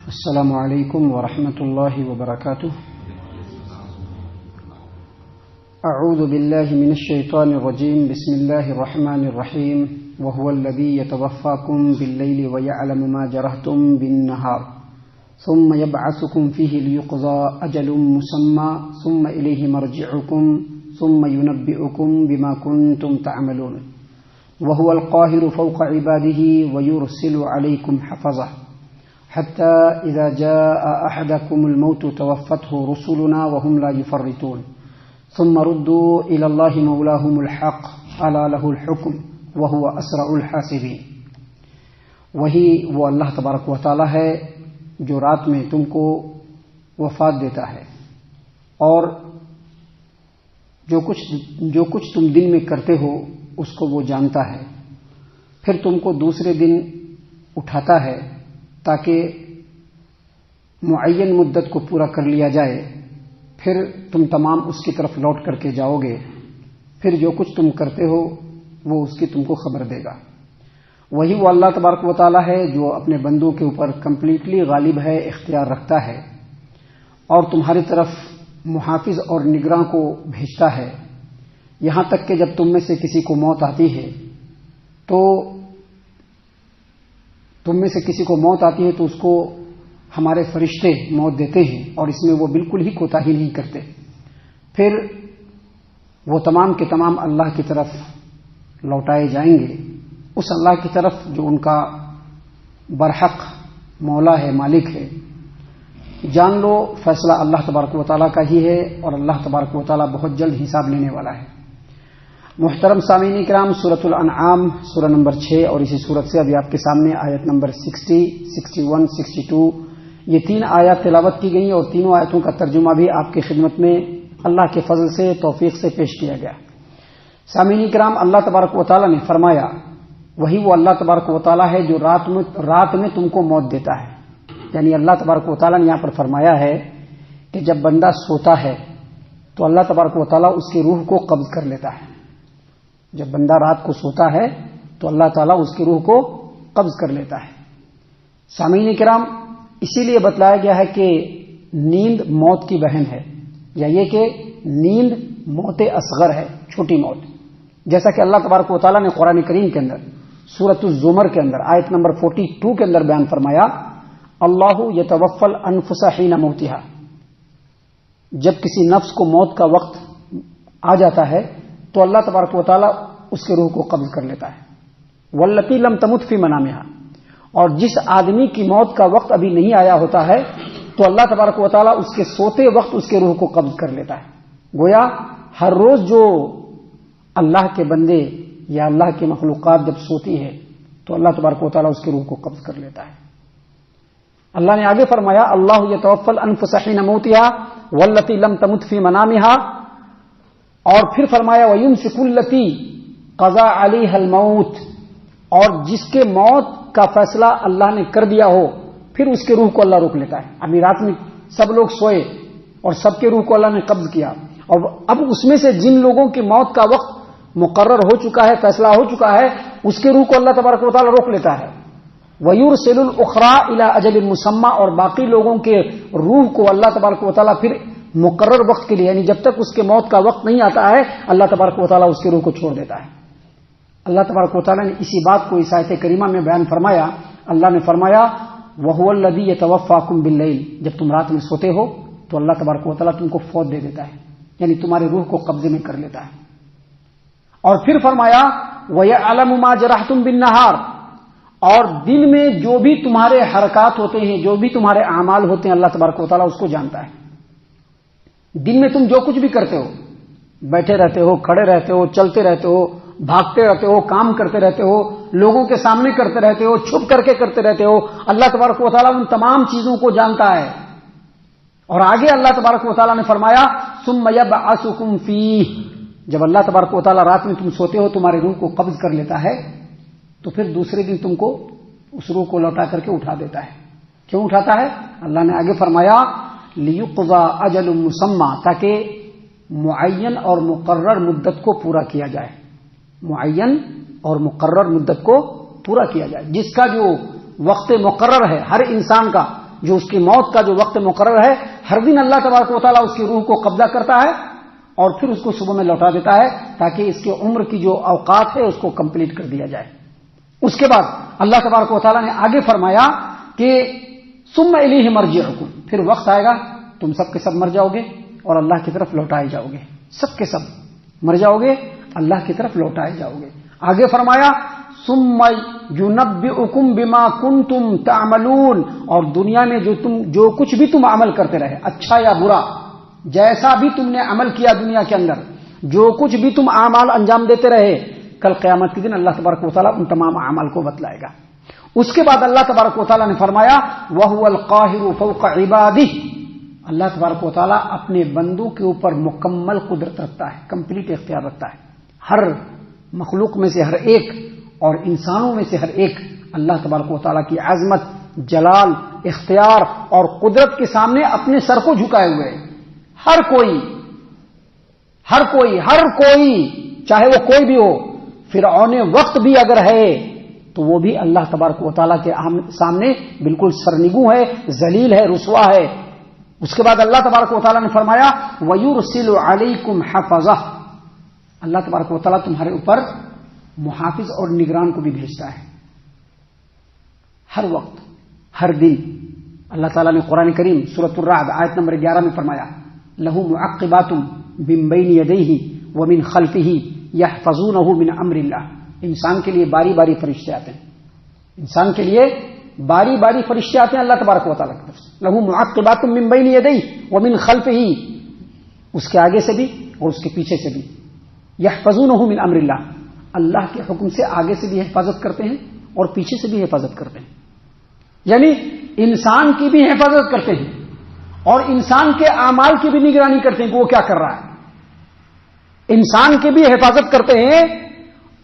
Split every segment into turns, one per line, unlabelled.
السلام علیکم ورحمۃ اللہ وبرکاتہ. اعوذ باللہ من الشیطان الرجیم. بسم اللہ الرحمن الرحیم. وهو الذی یتوفاکم باللیل ویعلم ما جرحتم بالنہار ثم یبعثکم فیہ لیقضی اجل مسمى ثم الیہ مرجعکم ثم ینبئکم بما کنتم تعملون. وهو القاہر فوق عباده ویرسل علیکم حفظہ حتى إذا جاء أحدكم الموت توفته رسلنا وهم لا يفرطون ثم ردوا إلى الله مولاهم الحق ألا له الحكم وهو أسرع الحاسبين. وہی وہ اللہ تبارک و تعالی ہے جو رات میں تم کو وفات دیتا ہے اور جو کچھ تم دن میں کرتے ہو اس کو وہ جانتا ہے. پھر تم کو دوسرے دن اٹھاتا ہے تاکہ معین مدت کو پورا کر لیا جائے. پھر تم تمام اس کی طرف لوٹ کر کے جاؤ گے. پھر جو کچھ تم کرتے ہو وہ اس کی تم کو خبر دے گا. وہی وہ اللہ تبارک و تعالی ہے جو اپنے بندوں کے اوپر کمپلیٹلی غالب ہے، اختیار رکھتا ہے اور تمہاری طرف محافظ اور نگراں کو بھیجتا ہے. یہاں تک کہ جب تم میں سے کسی کو موت آتی ہے تو اس کو ہمارے فرشتے موت دیتے ہیں اور اس میں وہ بالکل ہی کوتاہی نہیں کرتے. پھر وہ تمام کے تمام اللہ کی طرف لوٹائے جائیں گے، اس اللہ کی طرف جو ان کا برحق مولا ہے، مالک ہے. جان لو فیصلہ اللہ تبارک و تعالیٰ کا ہی ہے اور اللہ تبارک و تعالیٰ بہت جلد حساب لینے والا ہے. محترم سامعین کرام، سورۃ الانعام سورہ نمبر 6 اور اسی سورت سے ابھی آپ کے سامنے آیت نمبر 60، 61، 62 یہ 3 آیات تلاوت کی گئی اور تینوں آیتوں کا ترجمہ بھی آپ کی خدمت میں اللہ کے فضل سے، توفیق سے پیش کیا گیا. سامعین کرام، اللہ تبارک و تعالیٰ نے فرمایا وہی وہ اللہ تبارک و تعالیٰ ہے جو رات میں تم کو موت دیتا ہے. یعنی اللہ تبارک و تعالیٰ نے یہاں پر فرمایا ہے کہ جب بندہ سوتا ہے تو اللہ تبارک و تعالیٰ اس کی روح کو قبض کر لیتا ہے. جب بندہ رات کو سوتا ہے تو اللہ تعالیٰ اس کی روح کو قبض کر لیتا ہے. سامعین کرام، اسی لیے بتلایا گیا ہے کہ نیند موت کی بہن ہے، یا یہ کہ نیند موت اصغر ہے، چھوٹی موت. جیسا کہ اللہ تبارک و تعالیٰ نے قرآن کریم کے اندر سورۃ الزمر کے اندر آیت نمبر 42 کے اندر بیان فرمایا، اللہ یتوفی الانفس حین موتها. جب کسی نفس کو موت کا وقت آ جاتا ہے تو اللہ تبارک و تعالیٰ اس کے روح کو قبض کر لیتا ہے. واللتی لم تمت فی منامہا، اور جس آدمی کی موت کا وقت ابھی نہیں آیا ہوتا ہے تو اللہ تبارک و تعالیٰ اس کے سوتے وقت اس کے روح کو قبض کر لیتا ہے. گویا ہر روز جو اللہ کے بندے یا اللہ کی مخلوقات جب سوتی ہے تو اللہ تبارک و تعالیٰ اس کے روح کو قبض کر لیتا ہے. اللہ نے آگے فرمایا، اللہ یتوفی الانفس حین موتها واللتی لم تمت فی منامها، اور پھر فرمایا وَيُمْسِكُ الَّتِي قَضَى عَلَيْهَا الْمَوْتِ، اور جس کے موت کا فیصلہ اللہ نے کر دیا ہو پھر اس کے روح کو اللہ روک لیتا ہے. ابھی رات میں سب لوگ سوئے اور سب کے روح کو اللہ نے قبض کیا، اور اب اس میں سے جن لوگوں کی موت کا وقت مقرر ہو چکا ہے، فیصلہ ہو چکا ہے، اس کے روح کو اللہ تبارک و تعالیٰ روک لیتا ہے. وَيُرْسِلُ الْأُخْرَى إِلَىٰ أَجَلٍ مُّسَمًّى، اور باقی لوگوں کے روح کو اللہ تبارک و تعالیٰ پھر مقرر وقت کے لیے، یعنی جب تک اس کے موت کا وقت نہیں آتا ہے اللہ تبارک و تعالیٰ اس کے روح کو چھوڑ دیتا ہے. اللہ تبارک و تعالیٰ نے اسی بات کو اس آیت کریمہ میں بیان فرمایا. اللہ نے فرمایا وَهُوَ الَّذِي يَتَوَفَّاكُم بِاللَّيْلِ، جب تم رات میں سوتے ہو تو اللہ تبارک و تعالیٰ تم کو فوت دے دیتا ہے، یعنی تمہاری روح کو قبضے میں کر لیتا ہے. اور پھر فرمایا وَيَعْلَمُ مَا جَرَحْتُم بِالنَّهَارِ، اور دن میں جو بھی تمہارے حرکات ہوتے ہیں، جو بھی تمہارے اعمال ہوتے ہیں، اللہ تبارک و تعالیٰ اس کو جانتا ہے. دن میں تم جو کچھ بھی کرتے ہو، بیٹھے رہتے ہو، کھڑے رہتے ہو، چلتے رہتے ہو، بھاگتے رہتے ہو، کام کرتے رہتے ہو، لوگوں کے سامنے کرتے رہتے ہو، چھپ کر کے کرتے رہتے ہو، اللہ تبارک و تعالیٰ ان تمام چیزوں کو جانتا ہے. اور آگے اللہ تبارک و تعالیٰ نے فرمایا ثم یبعثکم فیہ، جب اللہ تبارک و تعالیٰ رات میں تم سوتے ہو تمہارے روح کو قبض کر لیتا ہے تو پھر دوسرے دن تم کو اس روح کو لوٹا کر کے اٹھا دیتا ہے. کیوں اٹھاتا ہے؟ اللہ نے آگے فرمایا لیقضی اجل مسمى، تاکہ معین اور مقرر مدت کو پورا کیا جائے. معین اور مقرر مدت کو پورا کیا جائے. جس کا جو وقت مقرر ہے ہر انسان کا جو اس کی موت کا جو وقت مقرر ہے، ہر دن اللہ تبارک و تعالیٰ اس کی روح کو قبضہ کرتا ہے اور پھر اس کو صبح میں لوٹا دیتا ہے تاکہ اس کی عمر کی جو اوقات ہے اس کو کمپلیٹ کر دیا جائے۔ اس کے بعد اللہ تبارک و تعالیٰ نے آگے فرمایا کہ ثم الیہ مرجعکم، پھر وقت آئے گا تم سب کے سب مر جاؤ گے اور اللہ کی طرف لوٹائے جاؤ گے، سب کے سب مر جاؤ گے، اللہ کی طرف لوٹائے جاؤ گے۔ آگے فرمایا ثم ينبئکم بما کنتم تعملون، اور دنیا میں جو کچھ بھی تم عمل کرتے رہے، اچھا یا برا، جیسا بھی تم نے عمل کیا دنیا کے اندر، جو کچھ بھی تم اعمال انجام دیتے رہے، کل قیامت کے دن اللہ تبارک و تعالیٰ ان تمام اعمال کو بتلائے گا۔ اس کے بعد اللہ تبارک و تعالیٰ نے فرمایا وَهُوَ الْقَاهِرُ فَوْقَ عِبَادِهِ، اللہ تبارک و تعالیٰ اپنے بندوں کے اوپر مکمل قدرت رکھتا ہے، کمپلیٹ اختیار رکھتا ہے۔ ہر مخلوق میں سے ہر ایک اور انسانوں میں سے ہر ایک اللہ تبارک و تعالیٰ کی عظمت، جلال، اختیار اور قدرت کے سامنے اپنے سر کو جھکائے ہوئے ہے۔ ہر کوئی چاہے وہ کوئی بھی ہو، فرعون وقت بھی اگر ہے تو وہ بھی اللہ تبارک و تعالیٰ کے سامنے بالکل سرنگوں ہے، ذلیل ہے، رسوا ہے۔ اس کے بعد اللہ تبارک و تعالیٰ نے فرمایا وَيُرْسِلُ عَلَيْكُمْ حَفَظَةً، اللہ تبارک و تعالیٰ تمہارے اوپر محافظ اور نگران کو بھی بھیجتا ہے، ہر وقت ہر دن۔ اللہ تعالیٰ نے قرآن کریم سورۃ الرعد آیت نمبر 11 میں فرمایا لَهُ مُعَقِّبَاتٌ مِّن بَيْنِ يَدَيْهِ وَمِن خَلْفِهِ يَحْفَظُونَهُ مِنْ أَمْرِ اللَّهِ، انسان کے لیے باری باری فرشتے آتے ہیں، انسان کے لیے باری باری فرشتے آتے ہیں اللہ تبارک و تعالیٰ کی طرف سے۔ لَهُ مُعَقِّبَاتٌ مِّن بَيْنِ يَدَيْهِ وَمِن خَلْفِهِ، اس کے آگے سے بھی اور اس کے پیچھے سے بھی، يَحْفَظُونَهُ مِنْ أَمْرِ اللَّهِ، اللہ کے حکم سے آگے سے بھی حفاظت کرتے ہیں اور پیچھے سے بھی حفاظت کرتے ہیں، یعنی انسان کی بھی حفاظت کرتے ہیں اور انسان کے اعمال کی بھی نگرانی کرتے ہیں کہ وہ کیا کر رہا ہے، انسان کی بھی حفاظت کرتے ہیں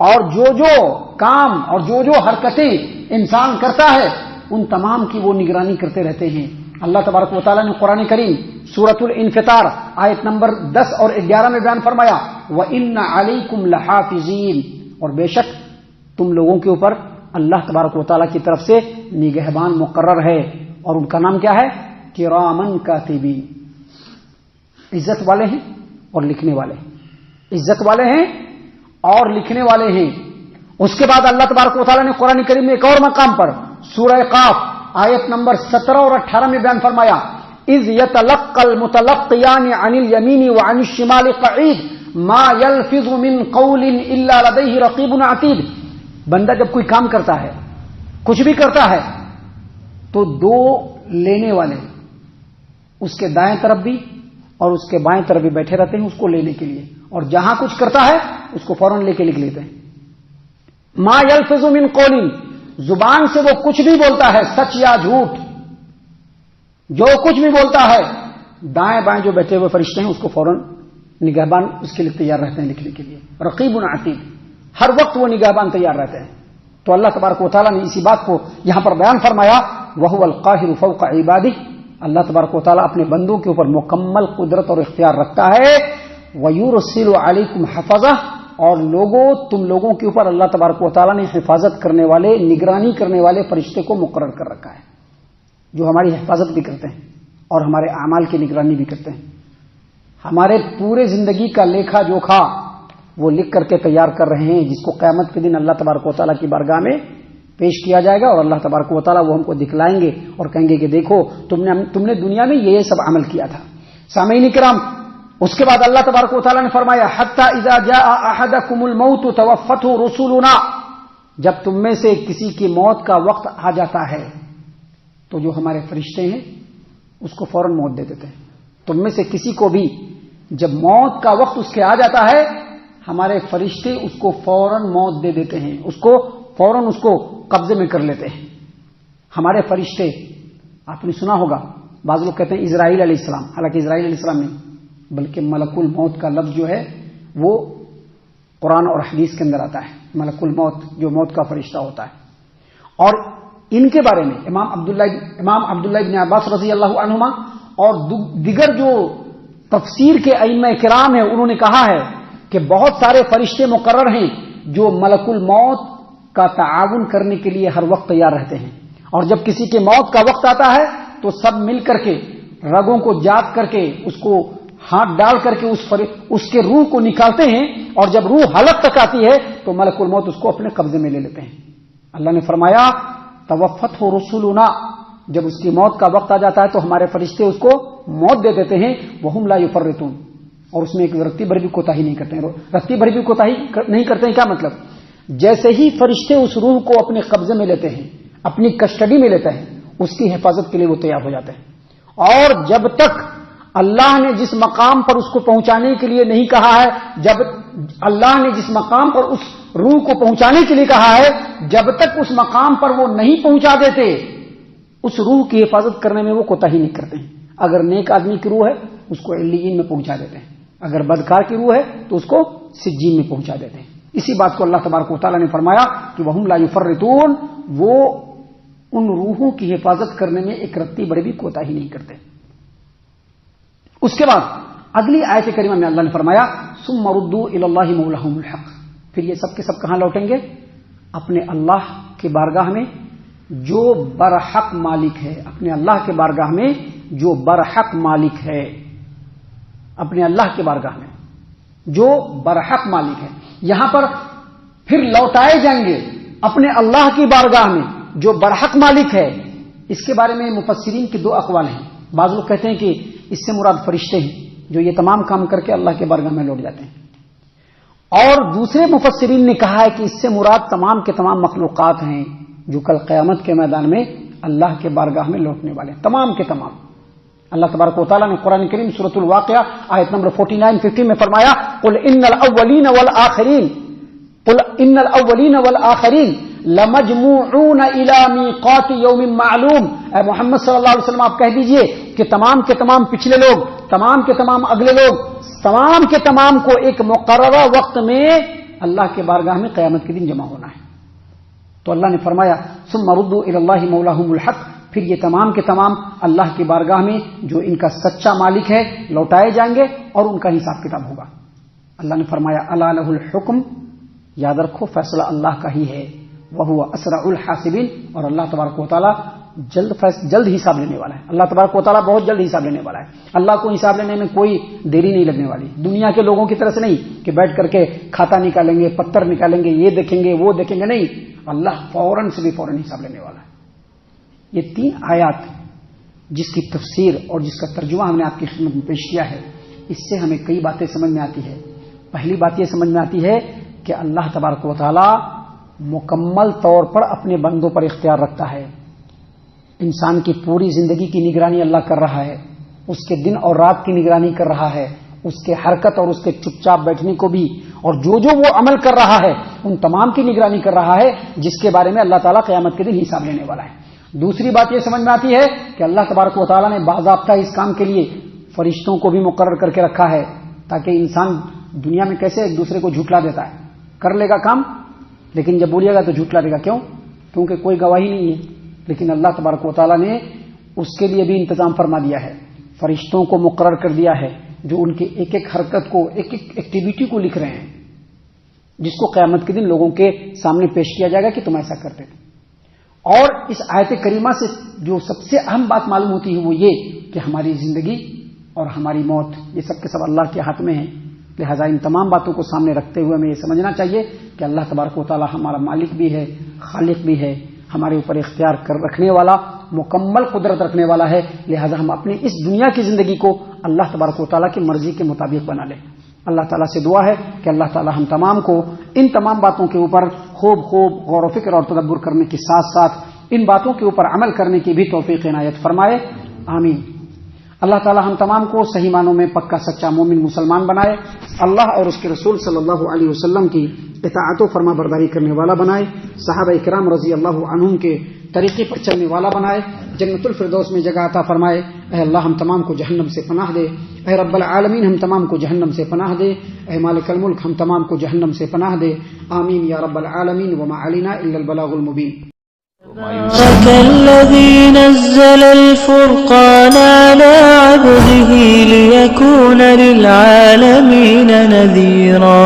اور جو کام اور جو حرکتیں انسان کرتا ہے ان تمام کی وہ نگرانی کرتے رہتے ہیں۔ اللہ تبارک و تعالیٰ نے قرآن کریم سورۃ الانفطار آیت نمبر 10 اور 11 میں بیان فرمایا وَإِنَّ عَلَيْكُمْ لَحَافِظِينَ، اور بے شک تم لوگوں کے اوپر اللہ تبارک و تعالیٰ کی طرف سے نگہبان مقرر ہے، اور ان کا نام کیا ہے؟ کرامن کاتبین، عزت والے ہیں اور لکھنے والے ہیں، عزت والے ہیں اور لکھنے والے ہیں۔ اس کے بعد اللہ تبارک و تعالیٰ نے قرآن کریم میں ایک اور مقام پر سورہ قاف آیت نمبر 17 اور 18 میں بیان فرمایا اذ يتلقى المتلقيان عن اليمين وعن الشمال قعيد ما يلفظ من قول الا لديه رقيب عتيد، بندہ جب کوئی کام کرتا ہے، کچھ بھی کرتا ہے، تو دو لینے والے اس کے دائیں طرف بھی اور اس کے بائیں طرف بھی بیٹھے رہتے ہیں اس کو لینے کے لیے، اور جہاں کچھ کرتا ہے اس کو فوراً لے کے لکھ لیتے ہیں۔ ما يلفظ من قول، زبان سے وہ کچھ بھی بولتا ہے، سچ یا جھوٹ، جو کچھ بھی بولتا ہے، دائیں بائیں جو بیٹھے ہوئے فرشتے ہیں اس کو فوراً نگہبان اس کے لیے تیار رہتے ہیں لکھنے کے لیے، رقیب عتید، ہر وقت وہ نگہبان تیار رہتے ہیں۔ تو اللہ تبارک و تعالیٰ نے اسی بات کو یہاں پر بیان فرمایا وَهُوَ الْقَاهِرُ فَوْقَ عِبَادِهِ، اللہ تبارک و تعالیٰ اپنے بندوں کے اوپر مکمل قدرت اور اختیار رکھتا ہے۔ وَيُرْسِلُ عَلَيْكُمْ حَفَظَةً، اور تم لوگوں کے اوپر اللہ تبارک و تعالیٰ نے حفاظت کرنے والے، نگرانی کرنے والے فرشتے کو مقرر کر رکھا ہے، جو ہماری حفاظت بھی کرتے ہیں اور ہمارے اعمال کی نگرانی بھی کرتے ہیں۔ ہمارے پورے زندگی کا لیکھا جوکھا وہ لکھ کر کے تیار کر رہے ہیں، جس کو قیامت کے دن اللہ تبارک و تعالیٰ کی بارگاہ میں پیش کیا جائے گا، اور اللہ تبارک و تعالیٰ وہ ہم کو دکھلائیں گے اور کہیں گے کہ دیکھو تم نے دنیا میں یہ سب عمل کیا تھا۔ سامعین کرام، اس کے بعد اللہ تبارک و تعالیٰ نے فرمایا حتی اذا جاء احدکم الموت توفته رسلنا، جب تم میں سے کسی کی موت کا وقت آ جاتا ہے تو جو ہمارے فرشتے ہیں اس کو فوراً موت دے دیتے ہیں۔ تم میں سے کسی کو بھی جب موت کا وقت اس کے آ جاتا ہے، ہمارے فرشتے اس کو فوراً موت دے دیتے ہیں، اس کو فوراً اس کو قبضے میں کر لیتے ہیں۔ ہمارے فرشتے، آپ نے سنا ہوگا بعض لوگ کہتے ہیں اسرائیل علیہ السلام، حالانکہ اسرائیل علیہ السلام نہیں بلکہ ملک الموت کا لفظ جو ہے وہ قرآن اور حدیث کے اندر آتا ہے، ملک الموت جو موت کا فرشتہ ہوتا ہے۔ اور ان کے بارے میں امام عبداللہ ابن عباس رضی اللہ عنہما اور دیگر جو تفسیر کے ائمہ کرام ہیں انہوں نے کہا ہے کہ بہت سارے فرشتے مقرر ہیں جو ملک الموت کا تعاون کرنے کے لیے ہر وقت تیار رہتے ہیں، اور جب کسی کی موت کا وقت آتا ہے تو سب مل کر کے رگوں کو جات کر کے اس کو ہاتھ ڈال کر کے اس کے روح کو نکالتے ہیں، اور جب روح حلق تک آتی ہے تو ملک الموت اس کو اپنے قبضے میں لے لیتے ہیں۔ اللہ نے فرمایا توفتہ رسولنا، جب اس کی موت کا وقت آ جاتا ہے تو ہمارے فرشتے اس کو موت دے دیتے ہیں، وہم لا یفرطون، اور اس میں ایک رتی بھر بھی کوتاہی نہیں کرتے ہیں۔ رتی بھر بھی کوتاہی نہیں کرتے ہیں کیا مطلب؟ جیسے ہی فرشتے اس روح کو اپنے قبضے میں لیتے ہیں، اپنی کسٹڈی میں لیتے ہیں، اس کی حفاظت کے لیے وہ تیار ہو جاتے ہیں، اور جب تک اللہ نے جس مقام پر اس کو پہنچانے کے لیے نہیں کہا ہے، جب اللہ نے جس مقام پر اس روح کو پہنچانے کے لیے کہا ہے، جب تک اس مقام پر وہ نہیں پہنچا دیتے، اس روح کی حفاظت کرنے میں وہ کوتاہی نہیں کرتے ہیں۔ اگر نیک آدمی کی روح ہے اس کو علیین میں پہنچا دیتے ہیں، اگر بدکار کی روح ہے تو اس کو سجین میں پہنچا دیتے ہیں۔ اسی بات کو اللہ تبارک و تعالیٰ نے فرمایا کہ وہم لا یفرطون، وہ ان روحوں کی حفاظت کرنے میں ایک رتی بڑے بھی کوتاہی نہیں کرتے۔ اس کے بعد اگلی آیت کریمہ میں اللہ نے فرمایا ثم ردوا الی اللہ مولاہم الحق، پھر یہ سب کے سب کہاں لوٹیں گے؟ اپنے اللہ کی بارگاہ میں جو برحق مالک ہے، اپنے اللہ کے بارگاہ میں جو برحق مالک ہے، اپنے اللہ کے بارگاہ میں جو برحق مالک ہے۔ یہاں پر پھر لوٹائے جائیں گے اپنے اللہ کی بارگاہ میں جو برحق مالک ہے۔ اس کے بارے میں مفسرین کے دو اقوال ہیں۔ بعض لوگ کہتے ہیں کہ اس سے مراد فرشتے ہیں جو یہ تمام کام کر کے اللہ کے بارگاہ میں لوٹ جاتے ہیں، اور دوسرے مفسرین نے کہا ہے کہ اس سے مراد تمام کے تمام مخلوقات ہیں جو کل قیامت کے میدان میں اللہ کے بارگاہ میں لوٹنے والے ہیں، تمام کے تمام۔ اللہ تبارک و تعالیٰ نے قرآن کریم سورۃ الواقعہ آیت نمبر 49-50 میں فرمایا قل ان الاولین والآخرین، قل ان الاولین والآخرین لمجموعون الی میقات یوم معلوم، اے محمد صلی اللہ علیہ وسلم آپ کہہ دیجئے کہ تمام کے تمام پچھلے لوگ، تمام کے تمام اگلے لوگ، تمام کے تمام کو ایک مقررہ وقت میں اللہ کے بارگاہ میں قیامت کے دن جمع ہونا ہے۔ تو اللہ نے فرمایا ثم ردوا الی اللہ مولاہم الحق، پھر یہ تمام کے تمام اللہ کی بارگاہ میں جو ان کا سچا مالک ہے لوٹائے جائیں گے اور ان کا حساب کتاب ہوگا۔ اللہ نے فرمایا الا لہ الحکم، یاد رکھو فیصلہ اللہ کا ہی ہے، وہو اسرع الحاسبین، اور اللہ تبارک و تعالیٰ جلد حساب لینے والا ہے۔ اللہ تبارک و تعالیٰ بہت جلد حساب لینے والا ہے۔ اللہ کو حساب لینے میں کوئی دیری نہیں لگنے والی، دنیا کے لوگوں کی طرح سے نہیں کہ بیٹھ کر کے کھاتا نکالیں گے، پتھر نکالیں گے، یہ دیکھیں گے وہ دیکھیں گے، نہیں، اللہ فوراً سے بھی فوراً حساب لینے والا ہے۔ یہ 3 آیات جس کی تفسیر اور جس کا ترجمہ ہم نے آپ کی خدمت میں پیش کیا ہے، اس سے ہمیں کئی باتیں سمجھ میں آتی ہے۔ پہلی بات یہ سمجھ میں آتی ہے کہ اللہ تبارک و تعالیٰ مکمل طور پر اپنے بندوں پر اختیار رکھتا ہے۔ انسان کی پوری زندگی کی نگرانی اللہ کر رہا ہے، اس کے دن اور رات کی نگرانی کر رہا ہے، اس کے حرکت اور اس کے چپ چاپ بیٹھنے کو بھی، اور جو وہ عمل کر رہا ہے ان تمام کی نگرانی کر رہا ہے، جس کے بارے میں اللہ تعالیٰ قیامت کے دن حساب لینے والا ہے۔ دوسری بات یہ سمجھ میں آتی ہے کہ اللہ تبارک و تعالیٰ نے باضابطہ اس کام کے لیے فرشتوں کو بھی مقرر کر کے رکھا ہے، تاکہ انسان دنیا میں کیسے ایک دوسرے کو جھٹلا دیتا ہے، کر لے گا کام لیکن جب بولیے گا تو جھٹلا دے گا، کیوں؟ کیونکہ کوئی گواہی نہیں ہے۔ لیکن اللہ تبارک و تعالیٰ نے اس کے لیے بھی انتظام فرما دیا ہے، فرشتوں کو مقرر کر دیا ہے جو ان کی ایک ایک حرکت کو، ایک ایک ایکٹیویٹی کو لکھ رہے ہیں، جس کو قیامت کے دن لوگوں کے سامنے پیش کیا جائے گا کہ تم ایسا کرتے تھے۔ اور اس آیت کریمہ سے جو سب سے اہم بات معلوم ہوتی ہے وہ یہ کہ ہماری زندگی اور ہماری موت یہ سب کے سب اللہ کے ہاتھ میں ہے۔ لہذا ان تمام باتوں کو سامنے رکھتے ہوئے ہمیں یہ سمجھنا چاہیے کہ اللہ تبارک و تعالیٰ ہمارا مالک بھی ہے، خالق بھی ہے، ہمارے اوپر اختیار کر رکھنے والا، مکمل قدرت رکھنے والا ہے۔ لہذا ہم اپنی اس دنیا کی زندگی کو اللہ تبارک و تعالیٰ کی مرضی کے مطابق بنا لیں۔ اللہ تعالیٰ سے دعا ہے کہ اللہ تعالیٰ ہم تمام کو ان تمام باتوں کے اوپر خوب غور و فکر اور تدبر کرنے کے ساتھ ساتھ ان باتوں کے اوپر عمل کرنے کی بھی توفیق عنایت فرمائے، آمین۔ اللہ تعالیٰ ہم تمام کو صحیح معنوں میں پکا سچا مومن مسلمان بنائے، اللہ اور اس کے رسول صلی اللہ علیہ وسلم کی اطاعت و فرما برداری کرنے والا بنائے، صحابہ اکرام رضی اللہ عنہم کے طریقے پر چلنے والا بنائے، جنت الفردوس میں جگہ عطا فرمائے۔ اے اللہ ہم تمام کو جہنم سے پناہ دے، اے رب العالمین ہم تمام کو جہنم سے پناہ دے، اے مالک الملک ہم تمام کو جہنم سے پناہ دے، آمین یا رب العالمین۔ وما علینا الا البلاغ المبین۔
الذي نزل الفرقان على عبده ليكون للعالمين نذيرا